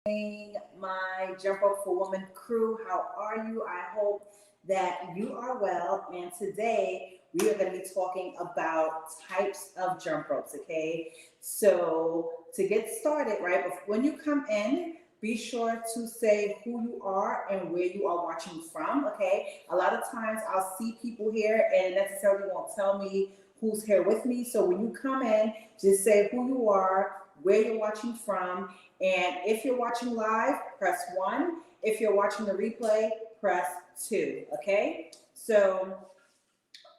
My Jump Rope for Women crew. How are you? I hope that you are well. And today we are going to be talking about types of jump ropes. Okay, so to get started, right, when you come in, be sure to say who you are and where you are watching from. Okay, a lot of times I'll see people here and necessarily won't tell me who's here with me. So when you come in, just say who you are, where you're watching from, and if you're watching live, press 1. If you're watching the replay, press 2. Okay? So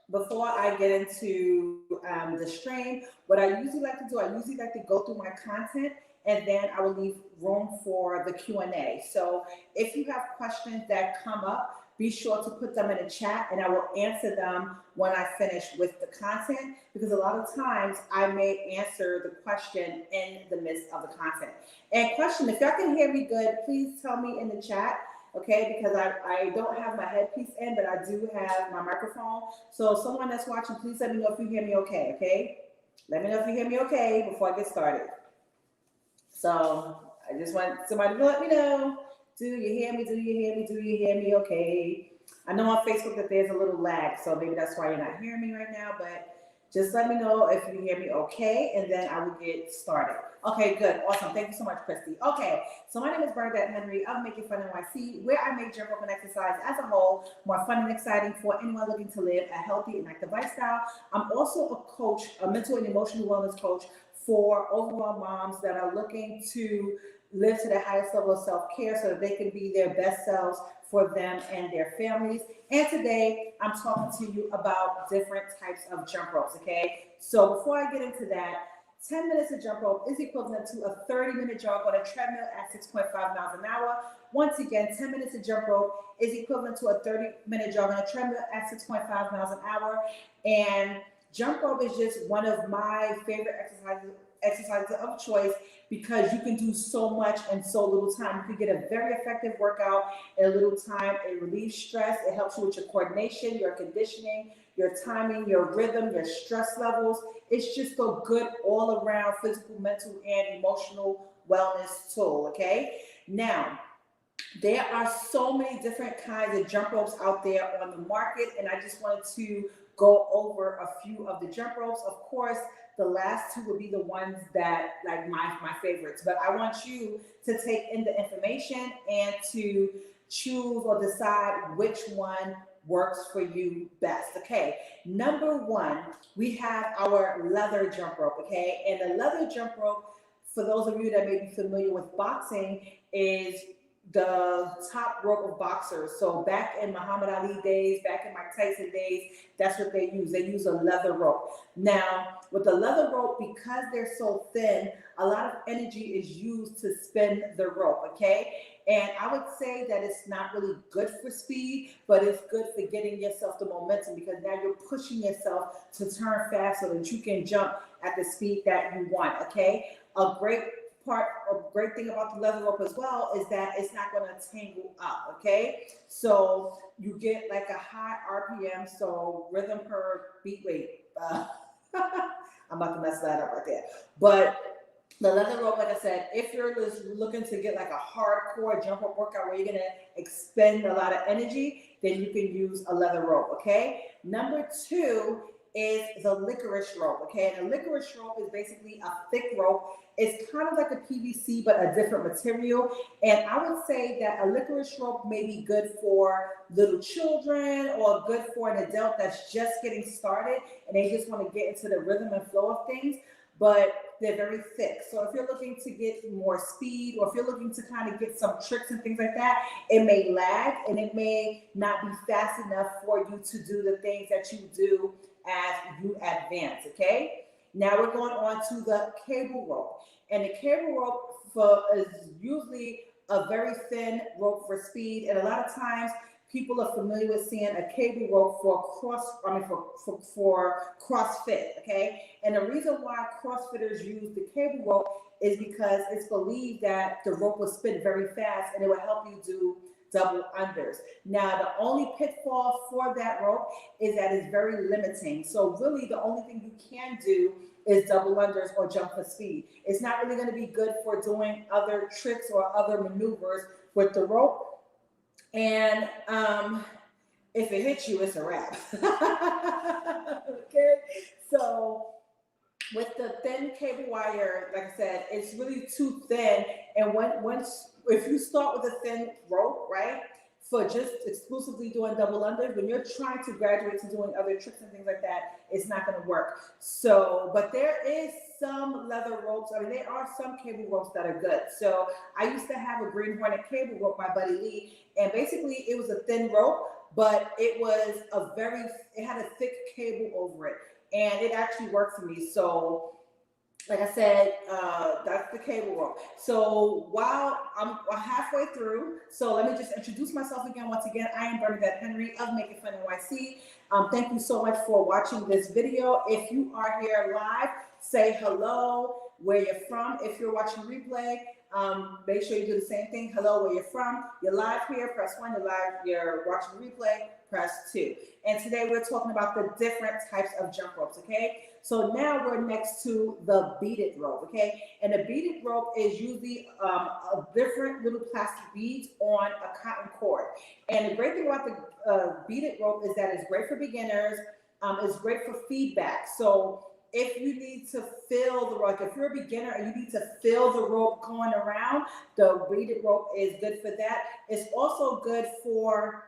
before I get into the stream, what I usually like to do, I usually like to go through my content and then I will leave room for the Q&A. So if you have questions that come up, be sure to put them in the chat and I will answer them when I finish with the content, because a lot of times I may answer the question in the midst of the content. And question, if y'all can hear me good, please tell me in the chat, okay? Because I don't have my headpiece in, but I do have my microphone. So someone that's watching, please let me know if you hear me okay? Let me know if you hear me okay before I get started. So I just want somebody to let me know. Do you hear me? Do you hear me? Do you hear me? Okay. I know on Facebook that there's a little lag, so maybe that's why you're not hearing me right now, but just let me know if you hear me okay, and then I will get started. Okay, good. Awesome. Thank you so much, Christy. Okay, so my name is Bernadette Henry of Making Fun NYC, where I make jump rope and exercise as a whole more fun and exciting for anyone looking to live a healthy and active lifestyle. I'm also a coach, a mental and emotional wellness coach for overall moms that are looking to live to the highest level of self-care so that they can be their best selves for them and their families. And today I'm talking to you about different types of jump ropes, okay? So before I get into that, 10 minutes of jump rope is equivalent to a 30-minute jog on a treadmill at 6.5 miles an hour. Once again, 10 minutes of jump rope is equivalent to a 30-minute jog on a treadmill at 6.5 miles an hour. And jump rope is just one of my favorite exercises of choice because you can do so much in so little time. You can get a very effective workout in a little time. It relieves stress. It helps you with your coordination, your conditioning, your timing, your rhythm, your stress levels. It's just a good all-around physical, mental, and emotional wellness tool, okay? Now, there are so many different kinds of jump ropes out there on the market, and I just wanted to go over a few of the jump ropes. Of course, the last two would be the ones that like my favorites, but I want you to take in the information and to choose or decide which one works for you best. Okay, number one, we have our leather jump rope. Okay, and the leather jump rope, for those of you that may be familiar with boxing, is the top rope of boxers. So back in Muhammad Ali days, back in Mike Tyson days, that's what they use. They use a leather rope. Now, with the leather rope, because they're so thin, a lot of energy is used to spin the rope, okay? And I would say that it's not really good for speed, but it's good for getting yourself the momentum, because now you're pushing yourself to turn fast so that you can jump at the speed that you want, okay? A great thing about the leather rope as well is that it's not going to tangle up, okay? So you get like a high RPM, so rhythm per beat rate. I'm about to mess that up right there. But the leather rope, like I said, if you're just looking to get like a hardcore jump rope workout where you're going to expend a lot of energy, then you can use a leather rope, okay? Number two is the licorice rope, okay? And a licorice rope is basically a thick rope. It's kind of like a PVC, but a different material. And I would say that a licorice rope may be good for little children or good for an adult that's just getting started and they just want to get into the rhythm and flow of things, but they're very thick. So if you're looking to get more speed, or if you're looking to kind of get some tricks and things like that, it may lag and it may not be fast enough for you to do the things that you do as you advance, okay? Now we're going on to the cable rope. And the cable rope is usually a very thin rope for speed. And a lot of times people are familiar with seeing a cable rope for CrossFit, okay? And the reason why CrossFitters use the cable rope is because it's believed that the rope will spin very fast and it will help you do double unders. Now, the only pitfall for that rope is that it's very limiting. So really the only thing you can do is double unders or jump for speed. It's not really going to be good for doing other tricks or other maneuvers with the rope. And if it hits you, it's a wrap. Okay, so with the thin cable wire, like I said, it's really too thin. And if you start with a thin rope, right, for just exclusively doing double unders, when you're trying to graduate to doing other tricks and things like that, it's not going to work. So, but there is some leather ropes. I mean, there are some cable ropes that are good. So I used to have a Green Hornet cable rope by Buddy Lee, and basically it was a thin rope, but it had a thick cable over it, and it actually worked for me. So like I said, that's the cable rope. So while I'm halfway through, so let me just introduce myself again. Once again, I am Bernadette Henry of Make It Fun NYC. Thank you so much for watching this video. If you are here live, say hello, where you're from. If you're watching replay, make sure you do the same thing. Hello, where you're from. You're live here, press 1. You're watching replay, press 2. And today we're talking about the different types of jump ropes, okay? So now we're next to the beaded rope, okay? And a beaded rope is usually a different little plastic beads on a cotton cord. And the great thing about the beaded rope is that it's great for beginners. It's great for feedback. So if you need to feel the rope, if you're a beginner and you need to feel the rope going around, the beaded rope is good for that. It's also good for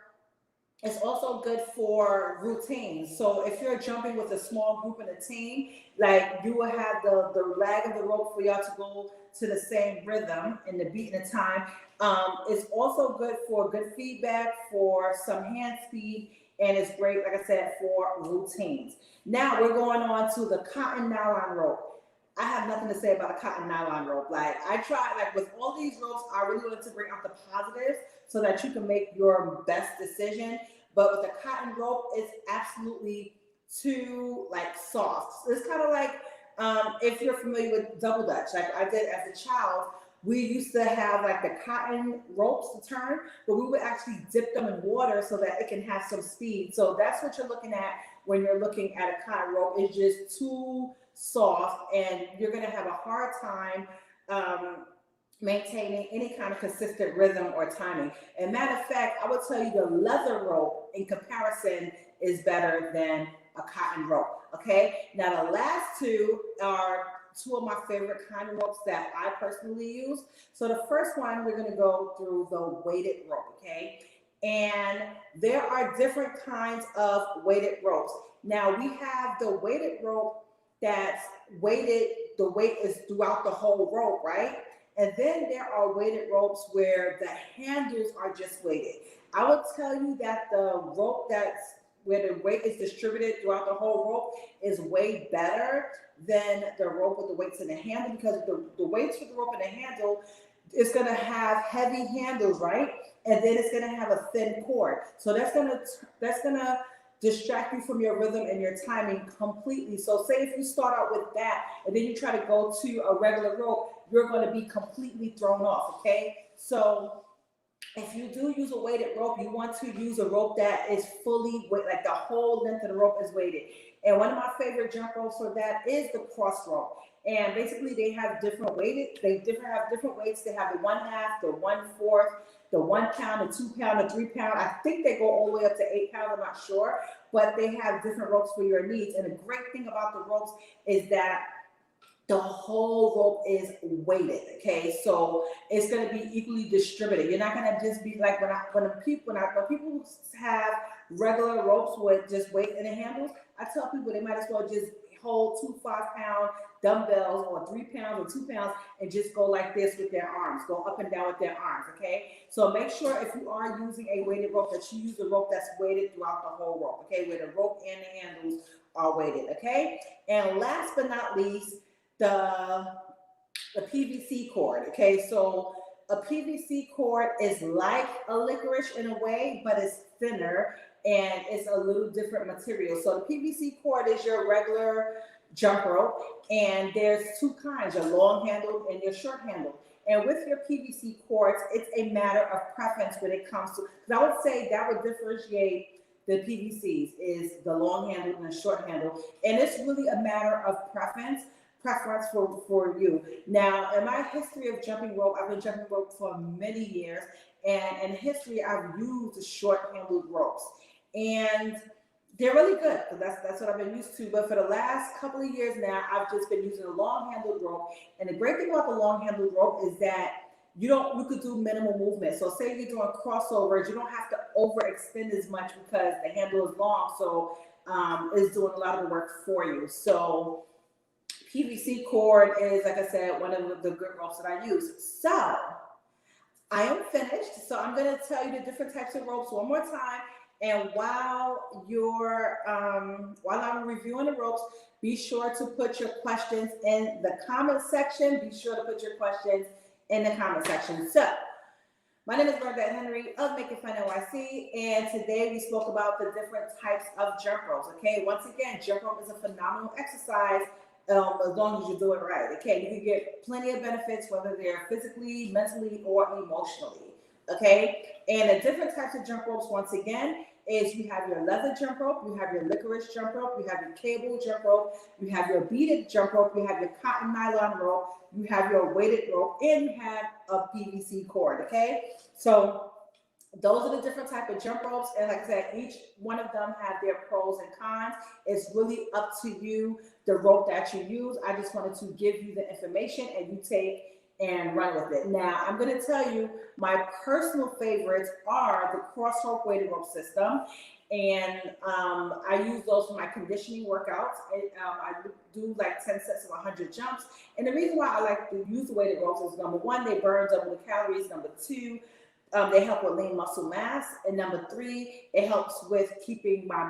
routines. So if you're jumping with a small group in a team, like you will have the lag of the rope for y'all to go to the same rhythm and the beat and the time. It's also good for good feedback, for some hand speed, and it's great, like I said, for routines. Now we're going on to the cotton nylon rope. I have nothing to say about a cotton nylon rope. Like I tried, like with all these ropes, I really wanted to bring out the positives so that you can make your best decision. But with the cotton rope, it's absolutely too like soft. It's kind of like if you're familiar with double dutch, like I did as a child. We used to have like the cotton ropes to turn, but we would actually dip them in water so that it can have some speed. So that's what you're looking at when you're looking at a cotton rope. It's just too soft, and you're going to have a hard time maintaining any kind of consistent rhythm or timing. And matter of fact, I would tell you the leather rope in comparison is better than a cotton rope. Okay, now the last two are two of my favorite kind of ropes that I personally use. So the first one, we're going to go through the weighted rope. Okay, and there are different kinds of weighted ropes. Now we have the weighted rope that's weighted, the weight is throughout the whole rope, right? And then there are weighted ropes where the handles are just weighted. I would tell you that the rope where the weight is distributed throughout the whole rope is way better than the rope with the weights in the handle, because the weights for the rope and the handle is going to have heavy handles, right? And then it's going to have a thin cord. So that's going to distract you from your rhythm and your timing completely. So say if you start out with that and then you try to go to a regular rope, you're going to be completely thrown off, okay? So if you do use a weighted rope, you want to use a rope that is fully weighted, like the whole length of the rope is weighted. And one of my favorite jump ropes for that is the cross rope. And basically they have different weighted, have different weights. They have the 1/2, the 1/4, the 1 pound, the 2 pound, the 3 pound. I think they go all the way up to 8 pounds, I'm not sure, but they have different ropes for your needs. And the great thing about the ropes is that the whole rope is weighted, okay? So it's going to be equally distributed. You're not going to just be like when people have regular ropes with just weight in the handles, I tell people they might as well just hold 2 5-pound dumbbells or 3 pounds or 2 pounds and just go like this with their arms, go up and down with their arms, okay? So make sure if you are using a weighted rope that you use a rope that's weighted throughout the whole rope, okay? Where the rope and the handles are weighted, okay? And last but not least, the PVC cord, okay? So a PVC cord is like a licorice in a way, but it's thinner and it's a little different material. So the PVC cord is your regular jump rope, and there's two kinds, your long handled and your short handled. And with your PVC cords, it's a matter of preference when it comes to, because I would say that would differentiate the PVCs is the long handle and the short handle. And it's really a matter of preference for you. Now, in my history of jumping rope, I've been jumping rope for many years. And in history, I've used the short-handled ropes. And they're really good because that's what I've been used to. But for the last couple of years now, I've just been using a long-handled rope. And the great thing about the long-handled rope is that you could do minimal movement. So say you're doing crossovers, you don't have to overextend as much because the handle is long. So it's doing a lot of the work for you. So PVC cord is, like I said, one of the good ropes that I use. So I am finished. So I'm going to tell you the different types of ropes one more time. And while I'm reviewing the ropes, be sure to put your questions in the comment section. Be sure to put your questions in the comment section. So, my name is Bernadette Henry of Make It Fun NYC, and today we spoke about the different types of jump ropes. Okay, once again, jump rope is a phenomenal exercise as long as you do it right. Okay, you can get plenty of benefits whether they're physically, mentally, or emotionally. Okay, and the different types of jump ropes, once again, is you have your leather jump rope, you have your licorice jump rope, you have your cable jump rope, you have your beaded jump rope, you have your cotton nylon rope, you have your weighted rope, and you have a PVC cord. Okay, so those are the different type of jump ropes, and like I said, each one of them have their pros and cons. It's really up to you, the rope that you use. I just wanted to give you the information, and you take and run with it. Now, I'm going to tell you my personal favorites are the cross rope weighted rope system, and I use those for my conditioning workouts. I do like 10 sets of 100 jumps, and the reason why I like to use the weighted ropes is number one, they burn double the calories. Number two, they help with lean muscle mass, and number three, it helps with keeping my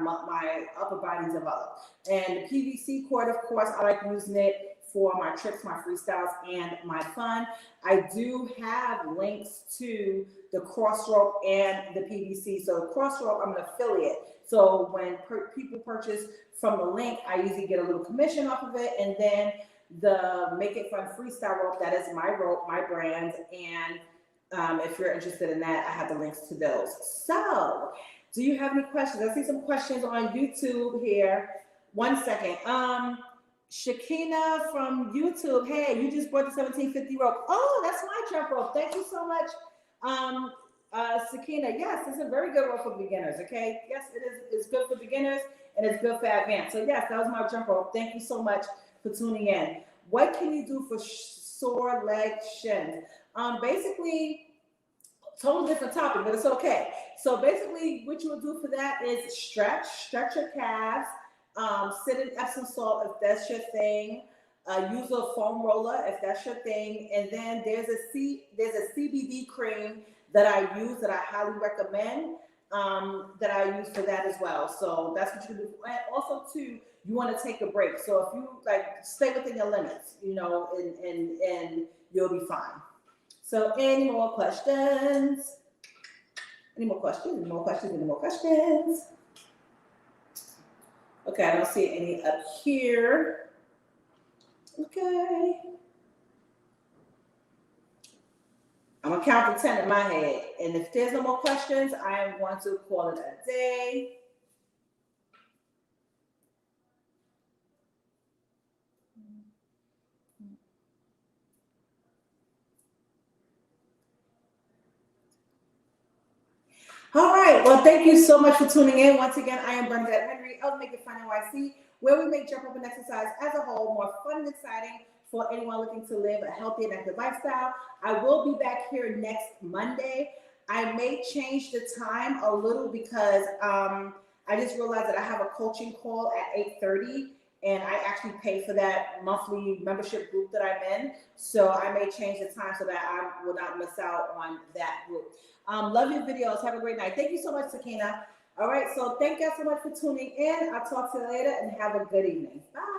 upper body developed. And the PVC cord, of course, I like using it for my tricks, my freestyles, and my fun. I do have links to the cross rope and the PVC. So the cross rope, I'm an affiliate. So when people purchase from the link, I usually get a little commission off of it. And then the Make It Fun freestyle rope, that is my rope, my brand. And if you're interested in that, I have the links to those. So do you have any questions? I see some questions on YouTube here. One second. Shakina from YouTube, hey, you just bought the 1750 rope. Oh, that's my jump rope. Thank you so much, Shakina. Yes, it's a very good rope for beginners, okay? Yes, it is. It's good for beginners, and it's good for advanced. So, yes, that was my jump rope. Thank you so much for tuning in. What can you do for sore leg shins? Basically, totally different topic, but it's okay. So, basically, what you will do for that is stretch your calves. Sit in Epsom salt if that's your thing. Use a foam roller if that's your thing. And then there's a CBD cream that I use that I highly recommend that I use for that as well. So that's what you do. And also too, you want to take a break. So if you like stay within your limits, you know, and you'll be fine. So any more questions? Any more questions? Any more questions? Any more questions? Okay, I don't see any up here. Okay. I'm going to count to 10 in my head. And if there's no more questions, I am going to call it a day. All right. Well, thank you so much for tuning in. Once again, I am Bernadette Henry of Make It Fun NYC, where we make jump rope and exercise as a whole more fun and exciting for anyone looking to live a healthy and active lifestyle. I will be back here next Monday. I may change the time a little because I just realized that I have a coaching call at 8:30, and I actually pay for that monthly membership group that I'm in. So I may change the time so that I will not miss out on that group. Love your videos. Have a great night. Thank you so much, Sakina. All right, so thank you so much for tuning in. I'll talk to you later and have a good evening. Bye.